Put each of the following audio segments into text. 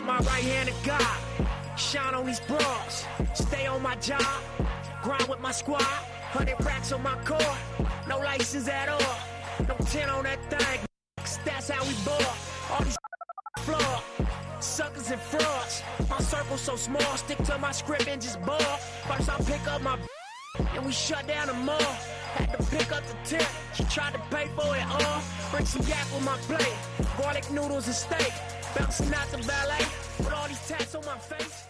I'm my right hand of God. Shine on these broads. Stay on my job. Grind with my squad. 100 racks on my car. No license at all. No 10 on that thing. That's how we ball. All these flawed. Suckers and frauds. My circle so small. Stick to my script and just ball. First I pick up my and we shut down the mall. Had to pick up the tip. She tried to pay for it all. Bring some yak on my plate. Garlic noodles and steak. Bouncing out the ballet. With all these tats on my face.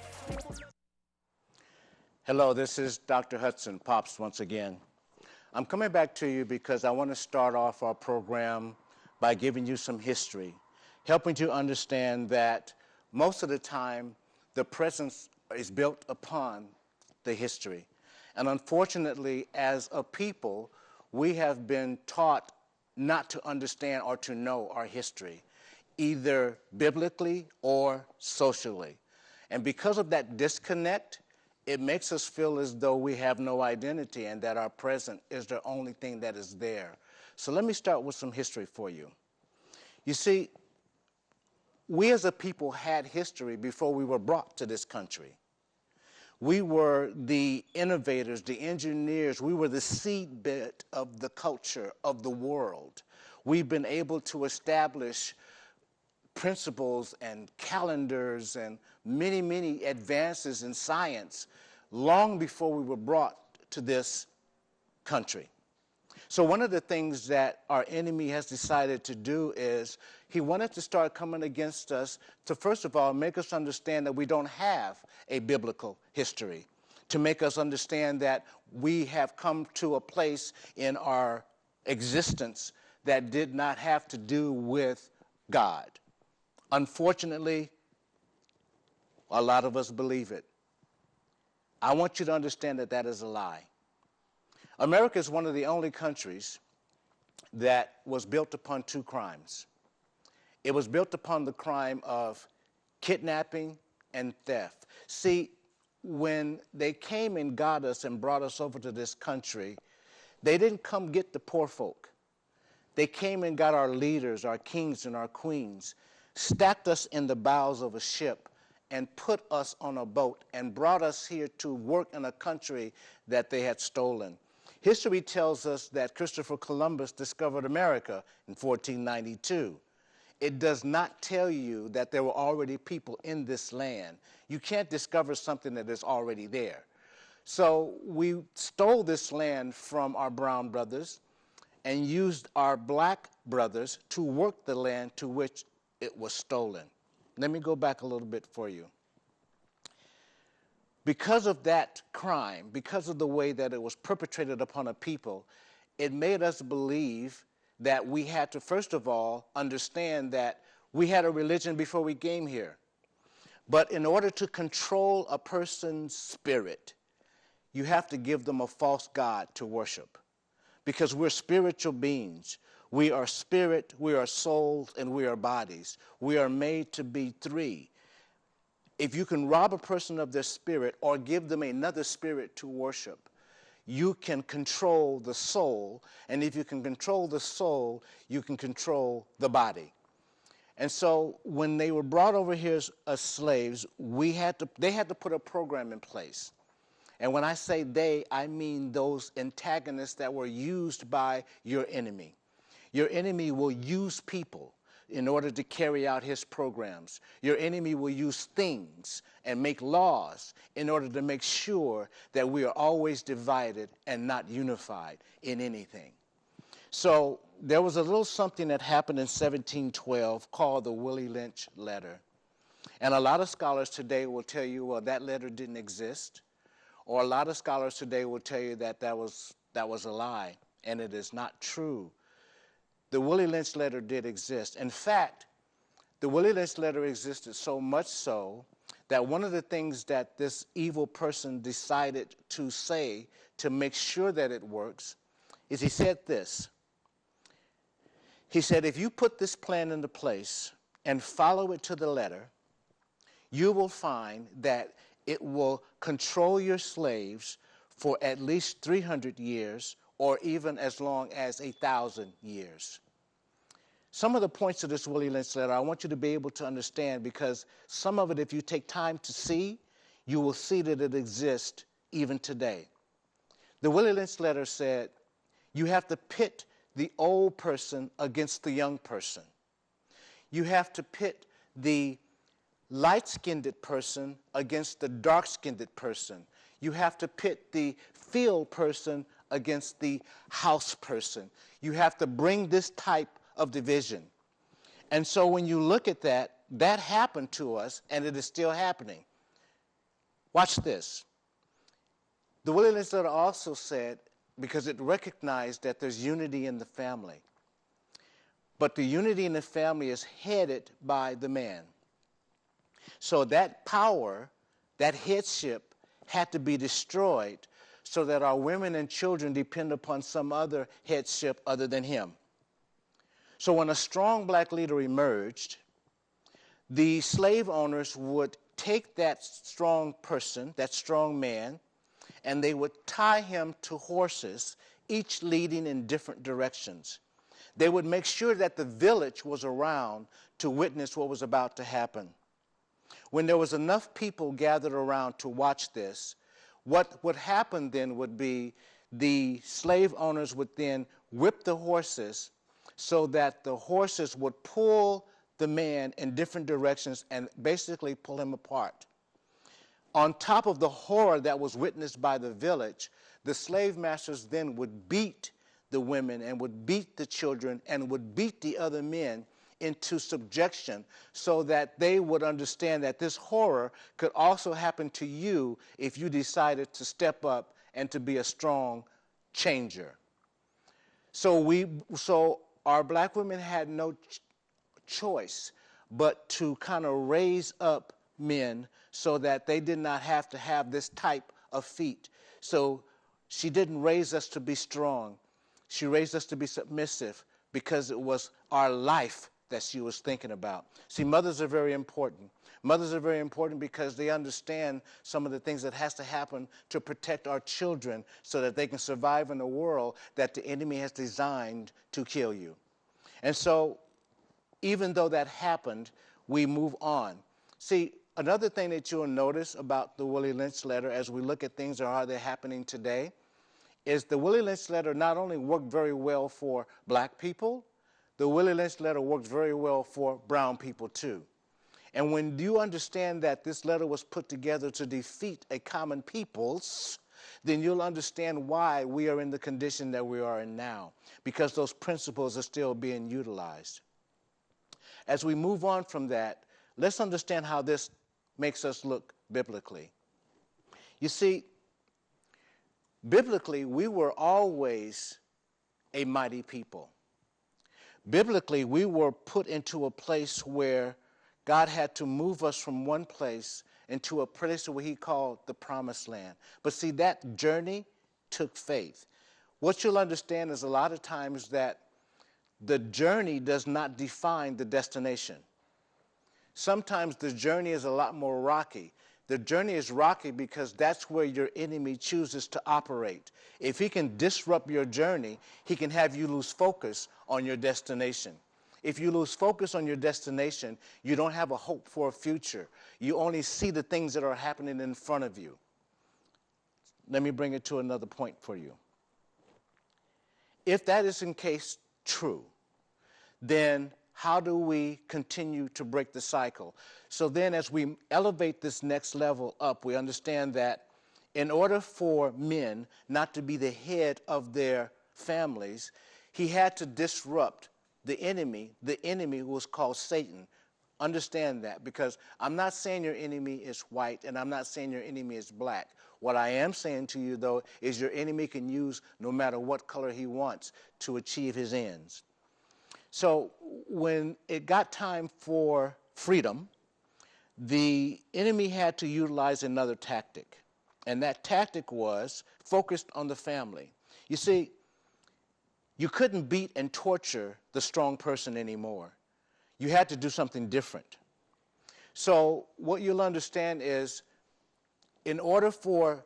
Hello, this is Dr. Hudson, Pops, once again. I'm coming back to you because I want to start off our program by giving you some history, helping you understand that most of the time the present is built upon the history. And unfortunately, as a people, we have been taught not to understand or to know our history, either biblically or socially. And because of that disconnect, it makes us feel as though we have no identity and that our present is the only thing that is there. So let me start with some history for you. You see, we as a people had history before we were brought to this country. We were the innovators, the engineers. We were the seedbed of the culture of the world. We've been able to establish principles and calendars and many, many advances in science long before we were brought to this country. So one of the things that our enemy has decided to do is he wanted to start coming against us to, first of all, make us understand that we don't have a biblical history, to make us understand that we have come to a place in our existence that did not have to do with God. Unfortunately, a lot of us believe it. I want you to understand that that is a lie. America is one of the only countries that was built upon two crimes. It was built upon the crime of kidnapping and theft. See, when they came and got us and brought us over to this country, they didn't come get the poor folk. They came and got our leaders, our kings and our queens, stacked us in the bows of a ship, and put us on a boat and brought us here to work in a country that they had stolen. History tells us that Christopher Columbus discovered America in 1492. It does not tell you that there were already people in this land. You can't discover something that is already there. So we stole this land from our brown brothers and used our black brothers to work the land to which it was stolen. Let me go back a little bit for you. Because of that crime, because of the way that it was perpetrated upon a people, it made us believe that we had to, first of all, understand that we had a religion before we came here. But in order to control a person's spirit, you have to give them a false god to worship. Because we're spiritual beings. We are spirit, we are souls, and we are bodies. We are made to be three. If you can rob a person of their spirit or give them another spirit to worship, you can control the soul. And if you can control the soul, you can control the body. And so when they were brought over here as slaves, they had to put a program in place. And when I say they, I mean those antagonists that were used by your enemy. Your enemy will use people in order to carry out his programs. Your enemy will use things and make laws in order to make sure that we are always divided and not unified in anything. So there was a little something that happened in 1712 called the Willie Lynch letter. And a lot of scholars today will tell you, well, that letter didn't exist. Or a lot of scholars today will tell you that that was a lie, and it is not true. The Willie Lynch letter did exist. In fact, the Willie Lynch letter existed so much so that one of the things that this evil person decided to say to make sure that it works is he said this. He said, if you put this plan into place and follow it to the letter, you will find that it will control your slaves for at least 300 years or even as long as 1,000 years. Some of the points of this Willie Lynch letter I want you to be able to understand, because some of it, if you take time to see, you will see that it exists even today. The Willie Lynch letter said, you have to pit the old person against the young person. You have to pit the light-skinned person against the dark-skinned person. You have to pit the field person against the house person. You have to bring this type of division. And so when you look at that, that happened to us, and it is still happening. Watch this. The Willie Lynch letter also said, because it recognized that there's unity in the family, but the unity in the family is headed by the man. So that power, that headship, had to be destroyed so that our women and children depend upon some other headship other than him. So when a strong black leader emerged, the slave owners would take that strong person, that strong man, and they would tie him to horses, each leading in different directions. They would make sure that the village was around to witness what was about to happen. When there was enough people gathered around to watch this, what would happen then would be the slave owners would then whip the horses so that the horses would pull the man in different directions and basically pull him apart. On top of the horror that was witnessed by the village, the slave masters then would beat the women and would beat the children and would beat the other men into subjection so that they would understand that this horror could also happen to you if you decided to step up and to be a strong changer. So our black women had no choice but to kind of raise up men so that they did not have to have this type of feat. So she didn't raise us to be strong. She raised us to be submissive because it was our life that she was thinking about. See, mothers are very important. Mothers are very important because they understand some of the things that has to happen to protect our children so that they can survive in a world that the enemy has designed to kill you. And so even though that happened, we move on. See, another thing that you'll notice about the Willie Lynch letter as we look at things that are happening today is the Willie Lynch letter not only worked very well for black people, the Willie Lynch letter worked very well for brown people too. And when you understand that this letter was put together to defeat a common peoples, then you'll understand why we are in the condition that we are in now, because those principles are still being utilized. As we move on from that, let's understand how this makes us look biblically. You see, biblically, we were always a mighty people. Biblically, we were put into a place where God had to move us from one place into a place where he called the promised land. But see, that journey took faith. What you'll understand is a lot of times that the journey does not define the destination. Sometimes the journey is a lot more rocky. The journey is rocky because that's where your enemy chooses to operate. If he can disrupt your journey, he can have you lose focus on your destination. If you lose focus on your destination, you don't have a hope for a future. You only see the things that are happening in front of you. Let me bring it to another point for you. If that is in case true, then how do we continue to break the cycle? So then as we elevate this next level up, we understand that in order for men not to be the head of their families, he had to disrupt the enemy who was called Satan. Understand that, because I'm not saying your enemy is white and I'm not saying your enemy is black. What I am saying to you, though, is your enemy can use no matter what color he wants to achieve his ends. So when it got time for freedom, the enemy had to utilize another tactic. And that tactic was focused on the family. You see, you couldn't beat and torture the strong person anymore. You had to do something different. So what you'll understand is, in order for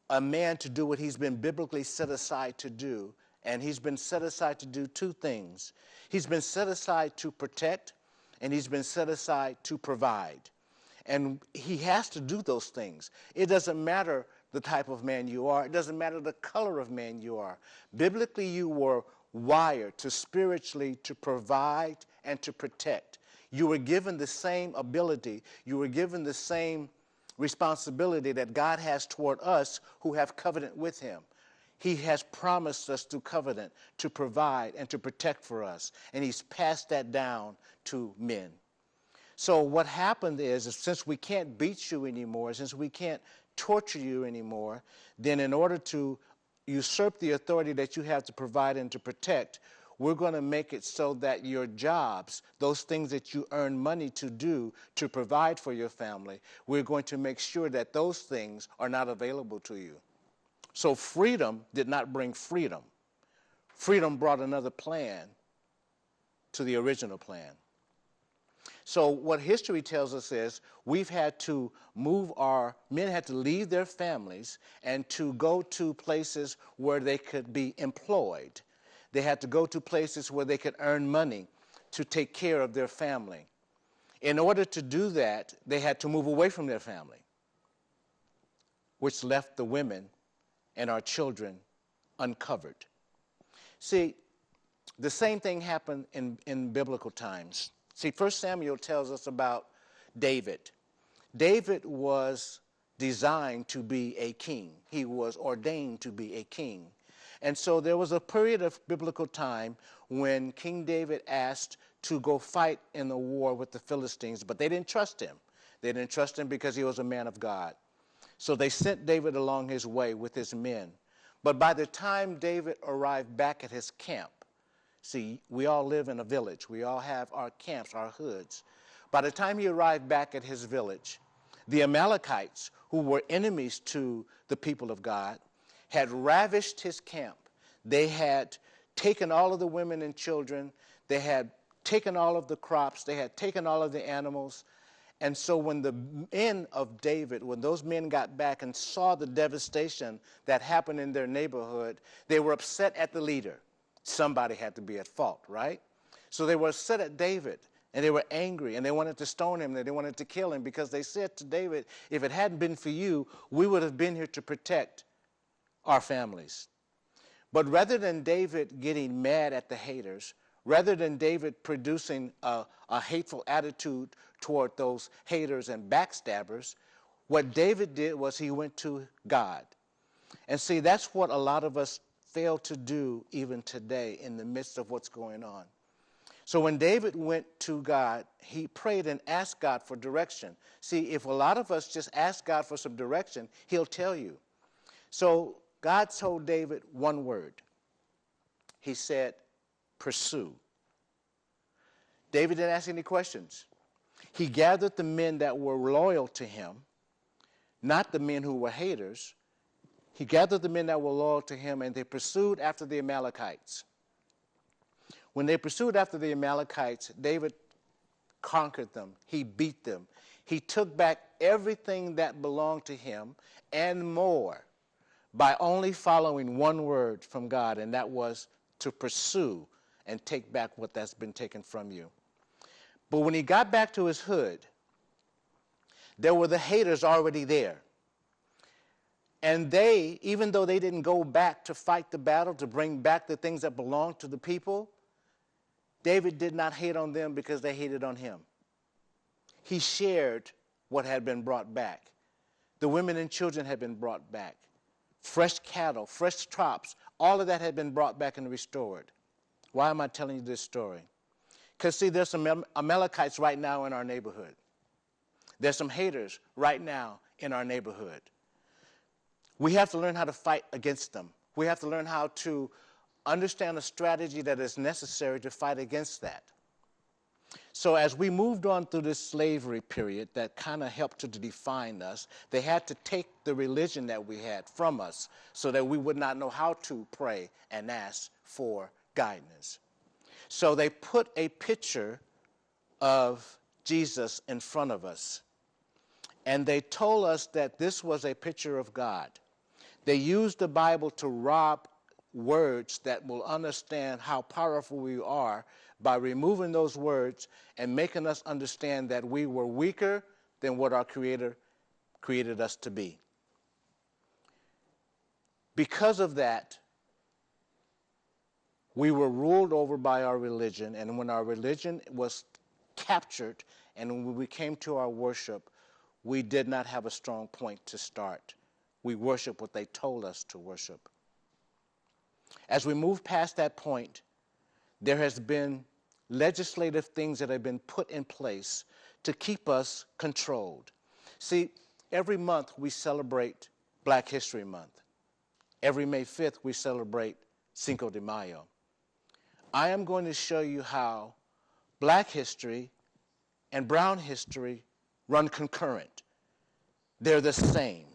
a man to do what he's been biblically set aside to do And he's been set aside to do two things. He's been set aside to protect, and he's been set aside to provide. And he has to do those things. It doesn't matter the type of man you are. It doesn't matter the color of man you are. Biblically, you were wired to spiritually to provide and to protect. You were given the same ability. You were given the same responsibility that God has toward us who have covenant with him. He has promised us through covenant to provide and to protect for us. And he's passed that down to men. So what happened is since we can't beat you anymore, since we can't torture you anymore, then in order to usurp the authority that you have to provide and to protect, we're going to make it so that your jobs, those things that you earn money to do to provide for your family, we're going to make sure that those things are not available to you. So freedom did not bring freedom. Freedom brought another plan to the original plan. So what history tells us is we've had to men had to leave their families and to go to places where they could be employed. They had to go to places where they could earn money to take care of their family. In order to do that, they had to move away from their family, which left the women and our children uncovered. See, the same thing happened in biblical times. See, 1 Samuel tells us about David. David was designed to be a king. He was ordained to be a king. And so there was a period of biblical time when King David asked to go fight in the war with the Philistines, but they didn't trust him. They didn't trust him because he was a man of God. So they sent David along his way with his men. But by the time David arrived back at his camp, see, we all live in a village. We all have our camps, our hoods. By the time he arrived back at his village, the Amalekites, who were enemies to the people of God, had ravished his camp. They had taken all of the women and children. They had taken all of the crops. They had taken all of the animals. And so when the men of David, when those men got back and saw the devastation that happened in their neighborhood, they were upset at the leader. Somebody had to be at fault, right? So they were upset at David, and they were angry, and they wanted to stone him, and they wanted to kill him, because they said to David, if it hadn't been for you, we would have been here to protect our families. But rather than David getting mad at the haters, rather than David producing a hateful attitude toward those haters and backstabbers, what David did was he went to God. And see, that's what a lot of us fail to do even today in the midst of what's going on. So when David went to God, he prayed and asked God for direction. See, if a lot of us just ask God for some direction, he'll tell you. So God told David one word. He said, pursue. David didn't ask any questions. He gathered the men that were loyal to him, not the men who were haters. He gathered the men that were loyal to him, and they pursued after the Amalekites. When they pursued after the Amalekites, David conquered them. He beat them. He took back everything that belonged to him and more by only following one word from God, and that was to pursue and take back what that's been taken from you. But when he got back to his hood, there were the haters already there. And they, even though they didn't go back to fight the battle, to bring back the things that belonged to the people, David did not hate on them because they hated on him. He shared what had been brought back. The women and children had been brought back. Fresh cattle, fresh crops, all of that had been brought back and restored. Why am I telling you this story? Because, see, there's some Amalekites right now in our neighborhood. There's some haters right now in our neighborhood. We have to learn how to fight against them. We have to learn how to understand a strategy that is necessary to fight against that. So as we moved on through this slavery period that kind of helped to define us, they had to take the religion that we had from us so that we would not know how to pray and ask for guidance. So they put a picture of Jesus in front of us, and they told us that this was a picture of God. They used the Bible to rob words that will understand how powerful we are by removing those words and making us understand that we were weaker than what our Creator created us to be. Because of that, we were ruled over by our religion, and when our religion was captured and when we came to our worship, we did not have a strong point to start. We worshiped what they told us to worship. As we move past that point, there has been legislative things that have been put in place to keep us controlled. See, every month we celebrate Black History Month. Every May 5th we celebrate Cinco de Mayo. I am going to show you how Black history and brown history run concurrent. They're the same.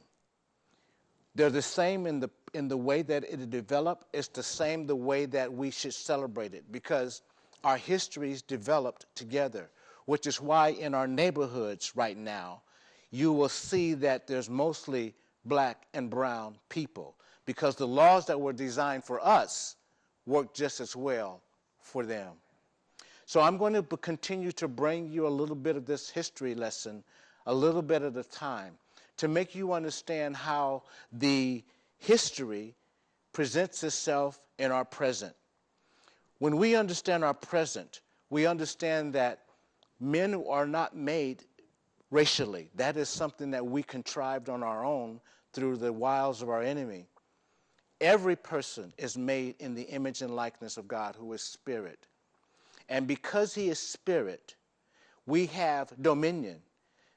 They're the same in the way that it developed. It's the same the way that we should celebrate it, because our histories developed together, which is why in our neighborhoods right now, you will see that there's mostly Black and brown people, because the laws that were designed for us work just as well for them. So I'm going to continue to bring you a little bit of this history lesson, a little bit at a time, to make you understand how the history presents itself in our present. When we understand our present, we understand that men are not made racially. That is something that we contrived on our own through the wiles of our enemy. Every person is made in the image and likeness of God, who is spirit. And because he is spirit, we have dominion,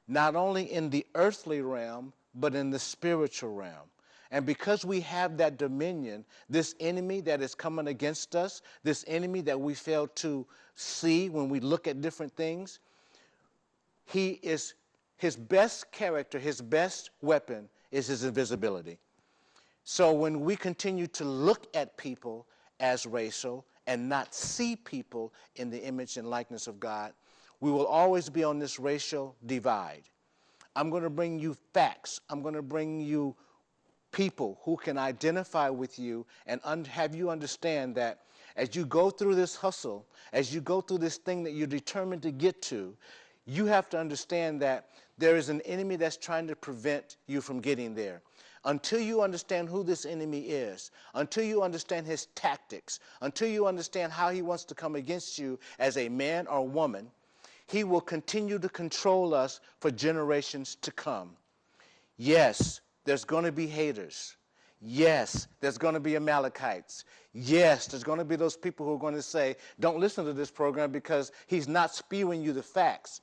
not only in the earthly realm, but in the spiritual realm. And because we have that dominion, this enemy that is coming against us, this enemy that we fail to see when we look at different things, his best character, his best weapon is his invisibility. So when we continue to look at people as racial and not see people in the image and likeness of God, we will always be on this racial divide. I'm going to bring you facts. I'm going to bring you people who can identify with you and have you understand that as you go through this hustle, as you go through this thing that you're determined to get to, you have to understand that there is an enemy that's trying to prevent you from getting there. Until you understand who this enemy is, until you understand his tactics, until you understand how he wants to come against you as a man or woman, he will continue to control us for generations to come. Yes, there's going to be haters. Yes, there's going to be Amalekites. Yes, there's going to be those people who are going to say, don't listen to this program because he's not spewing you the facts.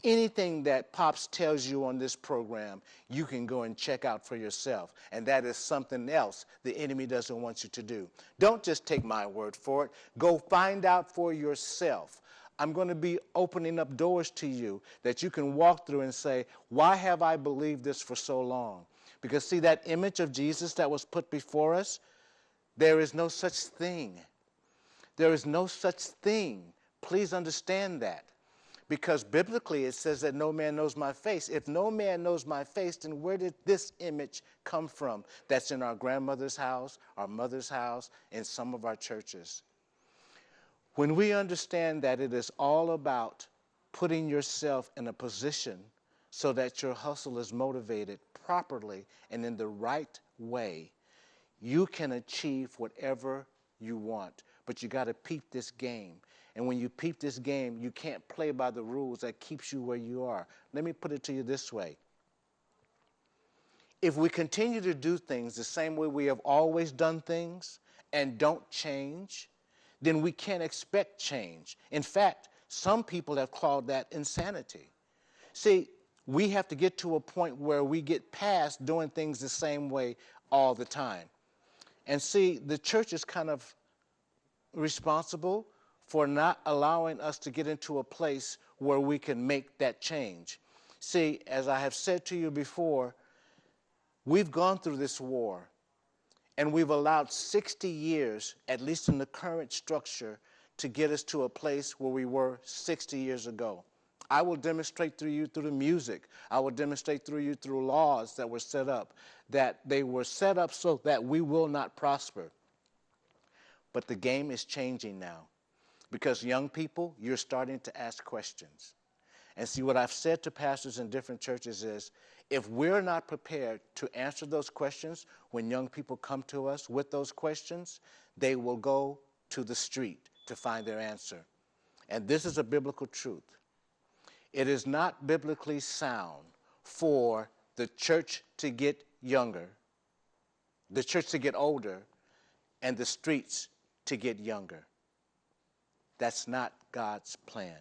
Anything that Pops tells you on this program, you can go and check out for yourself. And that is something else the enemy doesn't want you to do. Don't just take my word for it. Go find out for yourself. I'm going to be opening up doors to you that you can walk through and say, why have I believed this for so long? Because see, that image of Jesus that was put before us, there is no such thing. There is no such thing. Please understand that. Because biblically it says that no man knows my face. If no man knows my face, then where did this image come from? That's in our grandmother's house, our mother's house, in some of our churches. When we understand that it is all about putting yourself in a position so that your hustle is motivated properly and in the right way, you can achieve whatever you want. But you got to peep this game. And when you peep this game, you can't play by the rules that keeps you where you are. Let me put it to you this way. If we continue to do things the same way we have always done things and don't change, then we can't expect change. In fact, some people have called that insanity. See, we have to get to a point where we get past doing things the same way all the time. And see, the church is kind of responsible for not allowing us to get into a place where we can make that change. See, as I have said to you before, we've gone through this war, and we've allowed 60 years, at least in the current structure, to get us to a place where we were 60 years ago. I will demonstrate through you through the music. I will demonstrate through you through laws that were set up, that they were set up so that we will not prosper. But the game is changing now because young people, you're starting to ask questions. And see, what I've said to pastors in different churches is, if we're not prepared to answer those questions when young people come to us with those questions, they will go to the street to find their answer. And this is a biblical truth. It is not biblically sound for the church to get younger, the church to get older, and the streets to get younger. That's not God's plan.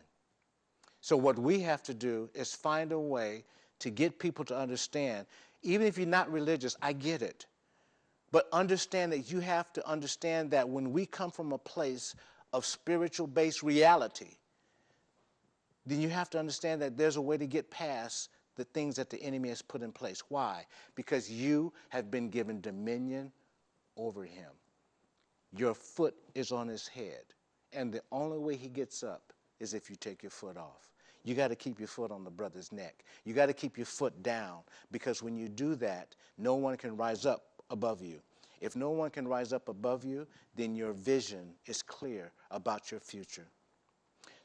So what we have to do is find a way to get people to understand, even if you're not religious, I get it. But understand that you have to understand that when we come from a place of spiritual-based reality, then you have to understand that there's a way to get past the things that the enemy has put in place. Why? Because you have been given dominion over him. Your foot is on his head, and the only way he gets up is if you take your foot off. You got to keep your foot on the brother's neck. You got to keep your foot down, because when you do that, no one can rise up above you. If no one can rise up above you, then your vision is clear about your future.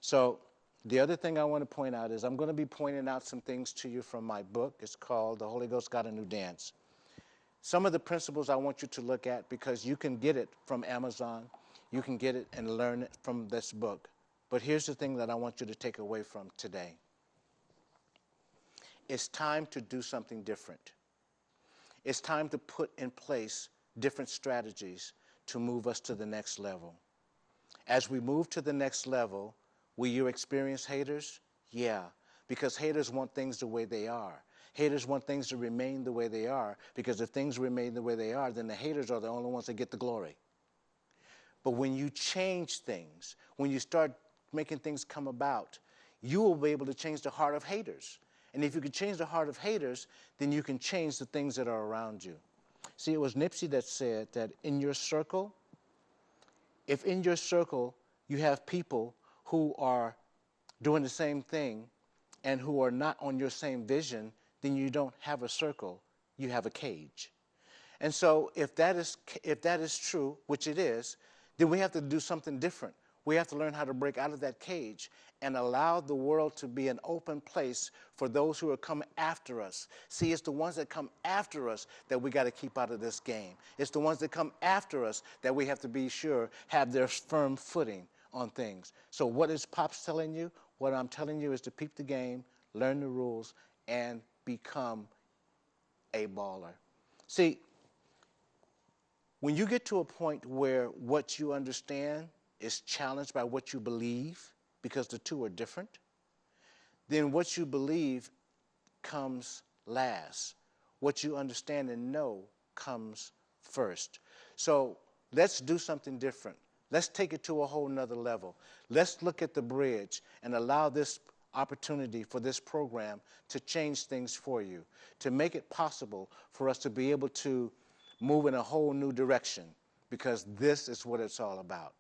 So the other thing I want to point out is I'm going to be pointing out some things to you from my book. It's called The Holy Ghost Got a New Dance. Some of the principles I want you to look at, because you can get it from Amazon. You can get it and learn it from this book. But here's the thing that I want you to take away from today. It's time to do something different. It's time to put in place different strategies to move us to the next level. As we move to the next level, will you experience haters? Yeah, because haters want things the way they are. Haters want things to remain the way they are, because if things remain the way they are, then the haters are the only ones that get the glory. But when you change things, when you start making things come about, you will be able to change the heart of haters. And if you can change the heart of haters, then you can change the things that are around you. See, it was Nipsey that said that in your circle, if in your circle you have people who are doing the same thing and who are not on your same vision, then you don't have a circle, you have a cage. And so if that is true, which it is, then we have to do something different. We have to learn how to break out of that cage and allow the world to be an open place for those who are coming after us. See, it's the ones that come after us that we got to keep out of this game. It's the ones that come after us that we have to be sure have their firm footing on things. So what is Pops telling you? What I'm telling you is to peep the game, learn the rules, and become a baller. See, when you get to a point where what you understand is challenged by what you believe, because the two are different, then what you believe comes last. What you understand and know comes first. So let's do something different. Let's take it to a whole nother level. Let's look at the bridge and allow this opportunity for this program to change things for you, to make it possible for us to be able to move in a whole new direction, because this is what it's all about.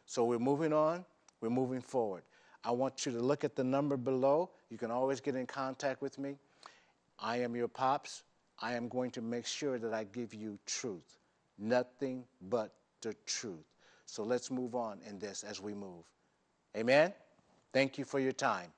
So we're moving on, we're moving forward. I want you to look at the number below. You can always get in contact with me. I am your Pops. I am going to make sure that I give you truth, nothing but the truth. So let's move on in this as we move. Amen? Thank you for your time.